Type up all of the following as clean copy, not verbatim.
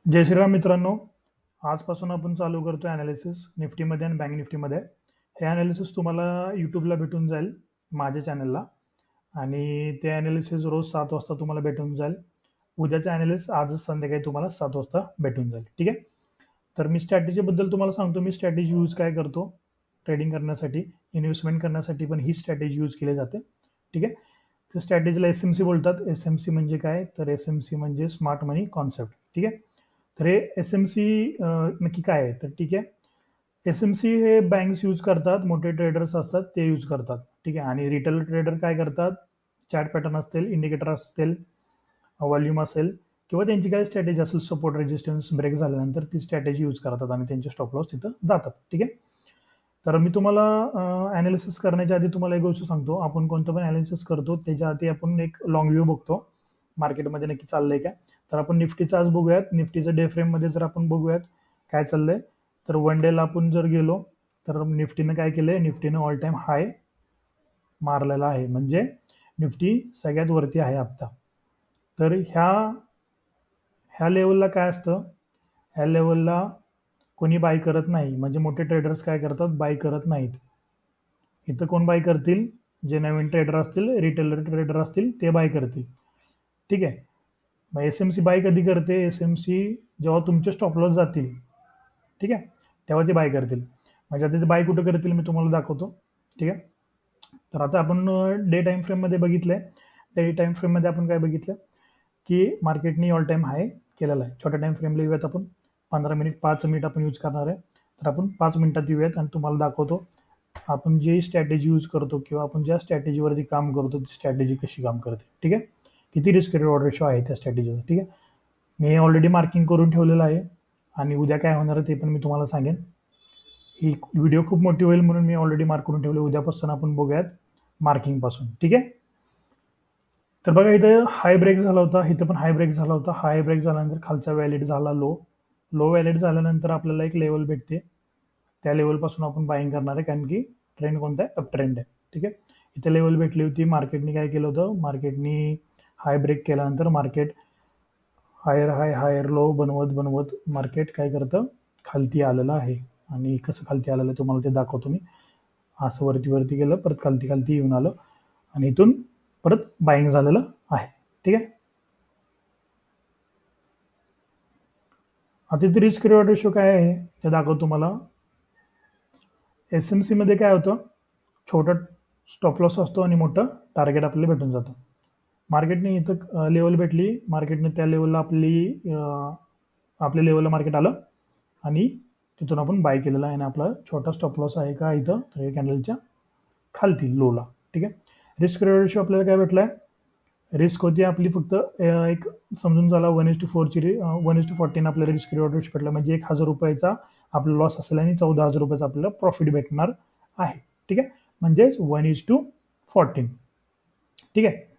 जय श्रीराम मित्रांनो. आजपासून आपण चालू करतो ॲनालिसिस निफ्टीमध्ये आणि बँक निफ्टीमध्ये. हे ॲनालिसिस तुम्हाला यूट्यूबला भेटून जाईल माझ्या चॅनलला आणि ते ॲनालिसिस रोज 7 वाजता तुम्हाला भेटून जाईल. उद्याचं ॲनालिसिस आजच संध्याकाळी तुम्हाला 7 वाजता भेटून जाईल. ठीक आहे. तर मी स्ट्रॅटेजीबद्दल तुम्हाला सांगतो. मी स्ट्रॅटेजी यूज काय करतो ट्रेडिंग करण्यासाठी, इन्व्हेस्टमेंट करण्यासाठी पण ही स्ट्रॅटेजी यूज केली जाते. ठीक आहे. तर स्ट्रॅटेजीला एस-एम-सी बोलतात. एस-एम-सी म्हणजे काय? तर एस-एम-सी म्हणजे स्मार्ट मनी कॉन्सेप्ट. ठीक आहे. तर हे एस-एम-सी नक्की काय आहे? तर ठीक आहे. एस-एम-सी हे बँक्स यूज करतात, मोठे ट्रेडर्स असतात ते यूज करतात. ठीक आहे. आणि रिटेल ट्रेडर काय करतात? चार्ट पॅटर्न असतील, इंडिकेटर असतील, व्हॉल्यूम असेल किंवा त्यांची काय स्ट्रॅटेजी असेल, सपोर्ट रेजिस्टन्स ब्रेक झाल्यानंतर ती स्ट्रॅटेजी यूज करतात आणि त्यांचे स्टॉप लॉस तिथं जातात. ठीक आहे. तर मी तुम्हाला ॲनालिसिस करण्याच्या आधी तुम्हाला एक गोष्ट सांगतो. आपण कोणतं पण ॲनालिसिस करतो त्याच्या आधी आपण एक लाँग व्ह्यू बघतो. मार्केटमध्ये नक्की चाललंय काय? तर आपण निफ्टीचं आज बघूयात. निफ्टीचं डे फ्रेममध्ये जर आपण बघूयात काय चाललंय, तर वन डेला आपण जर गेलो, तर निफ्टीनं काय केलंय? निफ्टीनं ऑल टाईम हाय मारलेला आहे. म्हणजे निफ्टी सगळ्यात वरती आहे आत्ता. तर ह्या ह्या लेव्हलला काय असतं? ह्या लेव्हलला कोणी बाय करत नाही. म्हणजे मोठे ट्रेडर्स काय करतात? बाय करत नाहीत. इथं कोण बाय करतील? जे नवीन ट्रेडर असतील, रिटेलर ट्रेडर असतील ते बाय करतील. ठीक आहे. मग एस-एम-सी बाय कधी करते? एस-एम-सी जेव्हा तुमचे स्टॉप लॉस जातील, ठीक आहे, तेव्हा ते बाय करतील. म्हणजे आता ते बाय कुठं करतील मी तुम्हाला दाखवतो. ठीक आहे. तर आता आपण डे टाइम फ्रेममध्ये बघितलंय. डे टाइम फ्रेममध्ये आपण काय बघितलं की मार्केटनी ऑल टाइम हाय केलेला आहे. छोट्या टाइम फ्रेमला येऊयात आपण. 15 मिनिट 5 मिनिट आपण यूज करणार आहे. तर आपण 5 मिनिटात येऊयात आणि तुम्हाला दाखवतो आपण जी स्ट्रॅटेजी यूज करतो किंवा आपण ज्या स्ट्रॅटेजीवरती काम करतो ती स्ट्रॅटेजी कशी काम करते. ठीक आहे. किती रिस्क रिवॉर्ड रेशो आहे त्या स्ट्रॅटेजीचा. ठीक आहे. मी ऑलरेडी मार्किंग करून ठेवलेलं आहे आणि उद्या काय होणार आहे ते पण मी तुम्हाला सांगेन. ही व्हिडिओ खूप मोठी होईल म्हणून मी ऑलरेडी मार्क करून ठेवले. उद्यापासून आपण बघूयात मार्किंग पासून. ठीक आहे. तर बघा इथं हाय ब्रेक झाला होता, इथं पण हाय ब्रेक झाला होता. हाय ब्रेक झाल्यानंतर खालचा व्हॅलिड झाला लो. लो व्हॅलिड झाल्यानंतर आपल्याला एक लेवल भेटते. त्या लेवलपासून आपण बाईंग करणार आहे कारण की ट्रेंड कोणता आहे? अप ट्रेंड आहे. ठीक आहे. इथे लेवल भेटली होती. मार्केटनी काय केलं होतं? मार्केटनी हाय ब्रेक केल्यानंतर मार्केट हायर हाय हायर लो बनवत बनवत मार्केट काय करतं? खालती आलेलं आहे. आणि कसं खालती आलेलं तुम्हाला ते दाखवतो मी. असं वरती वरती गेलं, परत खालती खालती येऊन आलं आणि इथून परत बाईंग झालेलं आहे. ठीक आहे. आता इथे रिस्क रिवॉर्ड रेशो काय आहे ते दाखवतो तुम्हाला. एस-एम-सी मध्ये काय होतं? छोटा स्टॉप लॉस असतो आणि मोठं टार्गेट आपल्याला भेटून जातं. मार्केटने इथं लेवल भेटली. मार्केटने त्या लेवलला आपल्या लेवलला मार्केट आलं आणि तिथून आपण बाय केलेला आहे आणि आपला छोटा स्टॉप लॉस आहे का इथं? तर कॅन्डलच्या खालती लोला. ठीक आहे. रिस्क रिवॉर्ड रेशो आपल्याला काय भेटलाय? रिस्क होती आपली फक्त एक समजून झाला 1:4ची 1:14 आपल्याला रिस्क रिवॉर्ड रेशो भेटला. म्हणजे ₹1,000 आपला लॉस असेल आणि ₹14,000 आपल्याला प्रॉफिट भेटणार आहे. ठीक आहे. म्हणजेच 1:14. ठीक आहे.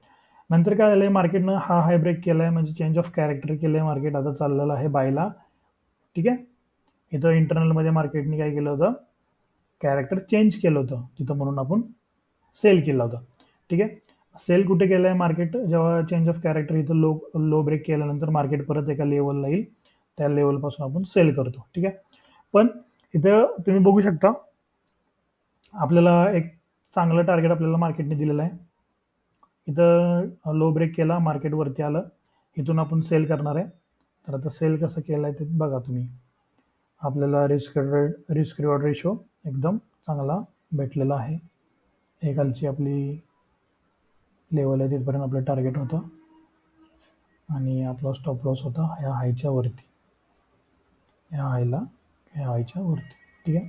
नंतर काय झालंय? मार्केटनं हा हाय ब्रेक केलाय म्हणजे चेंज ऑफ कॅरेक्टर केलंय. मार्केट आता चाललेलं आहे बायला. ठीक आहे. इथं इंटरनलमध्ये मार्केटने काय केलं होतं? कॅरेक्टर चेंज केलं होतं तिथं म्हणून आपण सेल केला होता. ठीक आहे. सेल कुठे केलाय? मार्केट जेव्हा चेंज ऑफ कॅरेक्टर इथं लो लो ब्रेक केल्यानंतर मार्केट परत एका लेवलला येईल. त्या लेवलपासून आपण सेल करतो. ठीक आहे. पण इथं तुम्ही बघू शकता आपल्याला एक चांगलं टार्गेट आपल्याला मार्केटने दिलेलं आहे. इथं लो ब्रेक केला, मार्केट वरती आलं. इथून आपण सेल करणार आहे. तर आता सेल कसं केलंय ते बघा तुम्ही. आपल्याला रिस्क रिवॉर्ड रेशो एकदम चांगला भेटलेला आहे. हे खालची आपली लेवल आहे तिथपर्यंत आपलं टार्गेट होतं आणि आपला स्टॉप लॉस होता ह्या हायच्या वरती. ह्या हायला ह्या हायच्या वरती. ठीक आहे.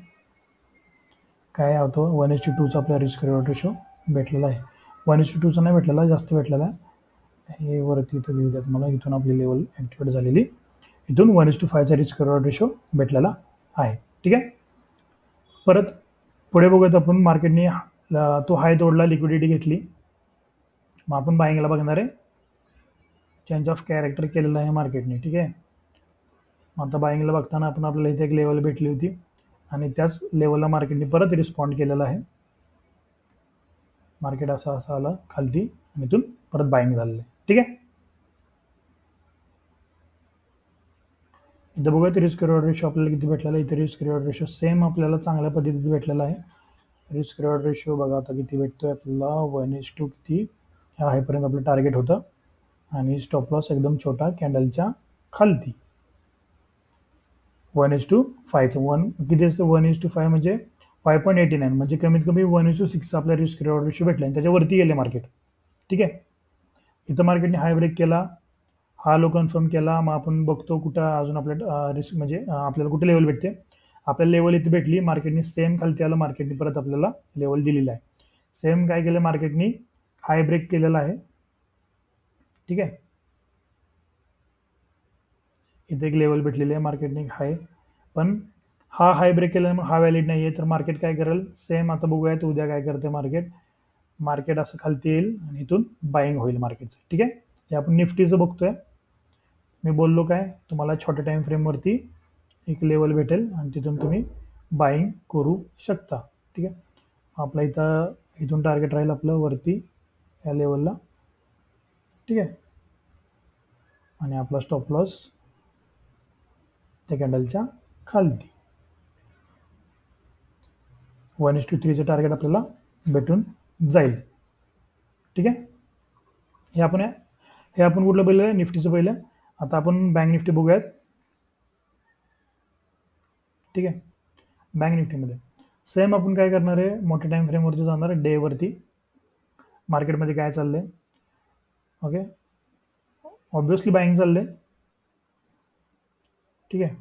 काय होतं? 1:2चा आपला रिस्क रिवॉर्ड रेशो भेटलेला आहे. 1:2चा नाही भेटलेला, जास्त भेटलेला आहे. हे वरती इथं लिहू द्यात मला. इथून आपली लेवल ॲक्टिवेट झालेली. इथून 1:5चा रिस्क रिवॉर्ड रेशो भेटलेला आहे. ठीक आहे. परत पुढे बघूयात आपण. मार्केटने तो हाय तोडला, लिक्विडिटी घेतली. मग आपण बाईंगला बघणार आहे. चेंज ऑफ कॅरेक्टर केलेलं आहे मार्केटने. ठीक आहे. मग आता बाईंगला बघताना आपण आपल्याला इथे एक लेवल भेटली होती आणि त्याच लेवलला मार्केटने परत रिस्पॉन्ड केलेला आहे. मार्केट असं असं आलं खालती आणि इथून परत बाईंग झालेलं आहे. ठीक आहे. इथं बघूया रिस्क रिवॉर्ड रेशो आपल्याला किती भेटलेला आहे. इथे रिस्क रिवॉर्ड रेशो सेम आपल्याला चांगल्या पद्धतीत भेटलेला आहे. रिस्क रिवॉर्ड रेशो बघा आता किती भेटतोय आपल्याला, 1:2 किती ह्या हायपर्यंत आपलं टार्गेट होतं आणि स्टॉप लॉस एकदम छोटा कॅन्डलच्या खालती 1:5 वन किती असतं, 1:5 म्हणजे 5.89 म्हणजे कमीत कमी 1:6 आपल्या रिस्क रिवॉर्ड रेशो भेटला आणि त्याच्यावरती गेले मार्केट. ठीक आहे, इथं मार्केटने हाय ब्रेक केला, हा लो कन्फर्म केला. मग आपण बघतो कुठं अजून आपल्या रिस्क म्हणजे आपल्याला कुठे लेवल भेटते. आपल्याला लेवल इथे भेटली, मार्केटने सेम खालती आलं, मार्केटने परत आपल्याला लेवल दिलेलं आहे. सेम काय केलं मार्केटने, हाय ब्रेक केलेला आहे. ठीक आहे, इथे एक लेवल भेटलेली आहे मार्केटने हाय, पण हा हाय ब्रेक केल्यामुळे हा व्हॅलिड नाही आहे. तर मार्केट काय करेल सेम, आता बघूयात उद्या काय करते मार्केट. मार्केट असं खालती येईल आणि इथून बाईंग होईल मार्केटचं. ठीक आहे, हे आपण निफ्टीचं बघतोय. मी बोललो काय तुम्हाला, छोट्या टाइम फ्रेमवरती एक लेवल भेटेल आणि तिथून तुम्ही बाईंग करू शकता. ठीक आहे, आपला इथून टार्गेट राहील आपलं वरती या लेवलला. ठीक आहे, आणि आपला स्टॉप लॉस त्या कॅन्डलच्या खालती 1:3चं टार्गेट आपल्याला भेटून जाईल. ठीक आहे, हे आपण कुठलं पहिलं, निफ्टीचं पहिलं. आता आपण बँक निफ्टी बघूयात. ठीक आहे, बँक निफ्टीमध्ये सेम आपण काय करणार आहे, मोठ्या टाइम फ्रेमवरती जाणार आहे, डेवरती मार्केटमध्ये काय चाललंय. ओके, ऑब्विसली बाईंग चाललंय. ठीक आहे,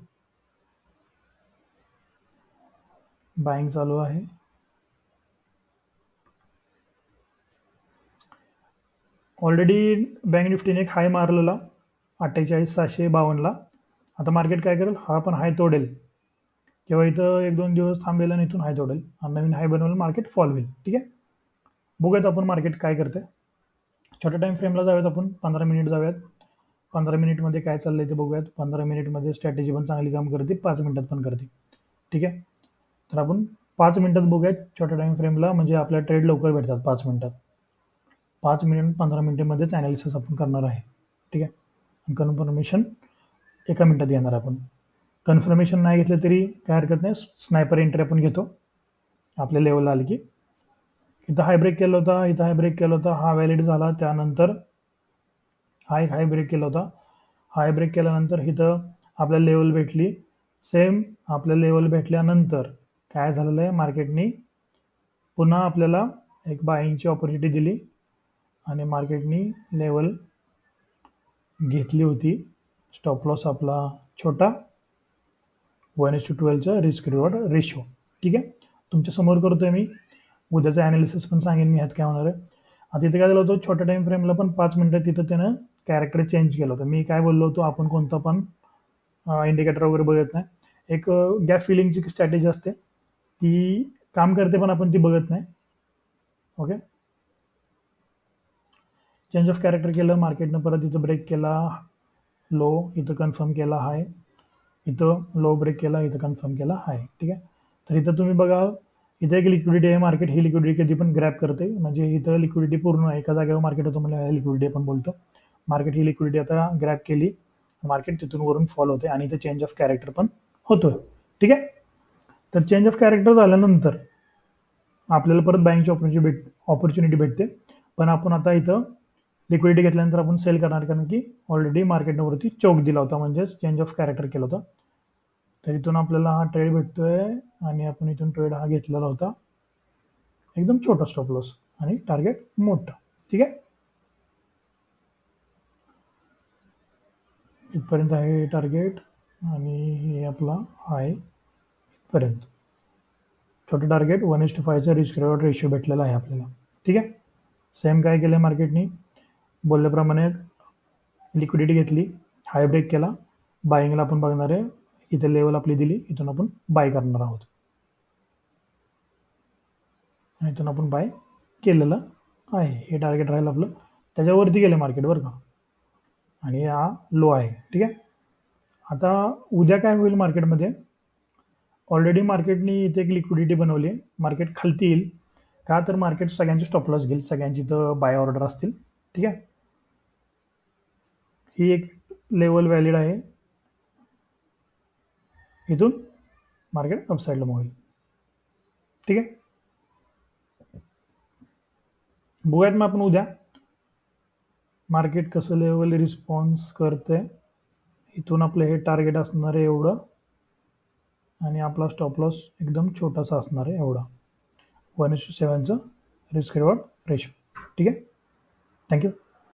बाईंग चालू आहे. ऑलरेडी बँक निफ्टीने एक हाय मारलेला 48,752ला. आता मार्केट काय करेल, हा पण हाय तोडेल किंवा इथं 1-2 दिवस थांबेल आणि इथून हाय तोडेल आणि नवीन हाय बनवेल, मार्केट फॉल होईल. ठीक आहे, बघूयात आपण मार्केट काय करते. छोट्या टाइम फ्रेमला जाऊयात आपण, 15 मिनिट जाऊयात. 15 मिनिटमध्ये काय चाललंय ते बघूयात. 15 मिनिटमध्ये स्ट्रॅटेजी पण चांगली काम करते, 5 मिनिटात पण करते. ठीक आहे, तर आपण 5 मिनिटात बघूयात छोट्या टाइम फ्रेमला, म्हणजे आपल्या ट्रेड लवकर भेटतात 5 मिनिटात. 5 मिनिट 15 मिनिटामध्येच ॲनालिसिस आपण करणार आहे. ठीक आहे, कन्फर्मेशन 1 मिनिटात येणार आपण. कन्फर्मेशन नाही घेतलं तरी काय हरकत नाही, स्नायपर एंट्री आपण घेतो आपल्या लेवलला आली की. इथं हाय ब्रेक केला होता, इथं हाय ब्रेक केला होता, हा व्हॅलिड झाला. त्यानंतर हा एक हाय ब्रेक केला होता. हाय ब्रेक केल्यानंतर इथं आपल्याला लेवल भेटली. सेम आपल्या लेवल भेटल्यानंतर काय झालेलं आहे, मार्केटनी पुन्हा आपल्याला एक बाईंगची ऑपॉर्च्युनिटी दिली आणि मार्केटनी लेवल घेतली होती. स्टॉप लॉस आपला छोटा 1:12चं रिस्क रिवॉर्ड रेशो. ठीक आहे, तुमच्या समोर करतोय मी. उद्याचं ॲनालिसिस पण सांगेन मी ह्यात काय होणार आहे. आता इथे काय झालं होतं, छोट्या टाइम फ्रेमला पण 5 मिनिटात तिथं त्यानं कॅरेक्टर चेंज केलं होतं. मी काय बोललो होतो, आपण कोणतं पण इंडिकेटर वगैरे बघत नाही. एक गॅप फिलिंगची स्ट्रॅटेजी असते, ती काम करते पण आपण ती बघत नाही. ओके, चेंज ऑफ कॅरेक्टर केलं मार्केटनं, परत इथं ब्रेक केला लो, इथं कन्फर्म केला हाय, इथं लो ब्रेक केला, इथं कन्फर्म केला हाय. ठीक आहे, तर इथं तुम्ही बघा, इथं एक लिक्विडिटी आहे. मार्केट ही लिक्विडिटी कधी पण ग्रॅप करते, म्हणजे इथं लिक्विडिटी पूर्ण एका जागेवर मार्केट होतं म्हणजे लिक्विडिटी आपण बोलतो. मार्केट ही लिक्विडिटी आता ग्रॅप केली, मार्केट तिथून वरून फॉल होते आणि इथं चेंज ऑफ कॅरेक्टर पण होतोय. ठीक आहे, तर चेंज ऑफ कॅरेक्टर झाल्यानंतर आपल्याला परत बाईंगची ऑपॉर्च्युनिटी भेटते. पण आपण आता इथं लिक्विडिटी घेतल्यानंतर आपण सेल करणार, कारण की ऑलरेडी मार्केटनं वरती चोक दिला होता, म्हणजेच चेंज ऑफ कॅरेक्टर केलं होतं. तर इथून आपल्याला हा ट्रेड भेटतोय आणि आपण इथून ट्रेड हा घेतलेला होता, एकदम छोटा स्टॉप लॉस आणि टार्गेट मोठं. ठीक आहे, इथपर्यंत आहे टार्गेट आणि हे आपला हाय इथपर्यंत. छोटं टार्गेट 1:5चा रिस्क रिवॉर्ड रेशो भेटलेला आहे आपल्याला. ठीक आहे, सेम काय केलं मार्केटनी बोलल्याप्रमाणे, लिक्विडिटी घेतली, हाय ब्रेक केला, बाईंगला आपण बघणार आहे. इथे लेवल आपली दिली, इथून आपण बाय करणार आहोत आणि इथून आपण बाय केलेलं आहे. हे टार्गेट राहील आपलं, त्याच्यावरती गेलं मार्केट बरं का, आणि हा लो आहे. ठीक आहे, आता उद्या काय होईल मार्केटमध्ये, ऑलरेडी मार्केटनी इथे एक लिक्विडिटी बनवली, मार्केट खालती येईल का, तर मार्केट सगळ्यांचे स्टॉप लॉस घेईल, सगळ्यांची इथं बाय ऑर्डर असतील. ठीक आहे, ही एक लेवल व्हॅलिड आहे इथून मार्केट अपसाईडला मूव्ह होईल. ठीक आहे, बघूयात मग आपण उद्या मार्केट कसं लेवल रिस्पॉन्स करते. इथून आपलं हे टार्गेट असणार आहे एवढं आणि आपला स्टॉप लॉस एकदम छोटासा असणार आहे एवढा 1:7चं रिस्क रिवॉर्ड रेशो. ठीक आहे, थँक्यू.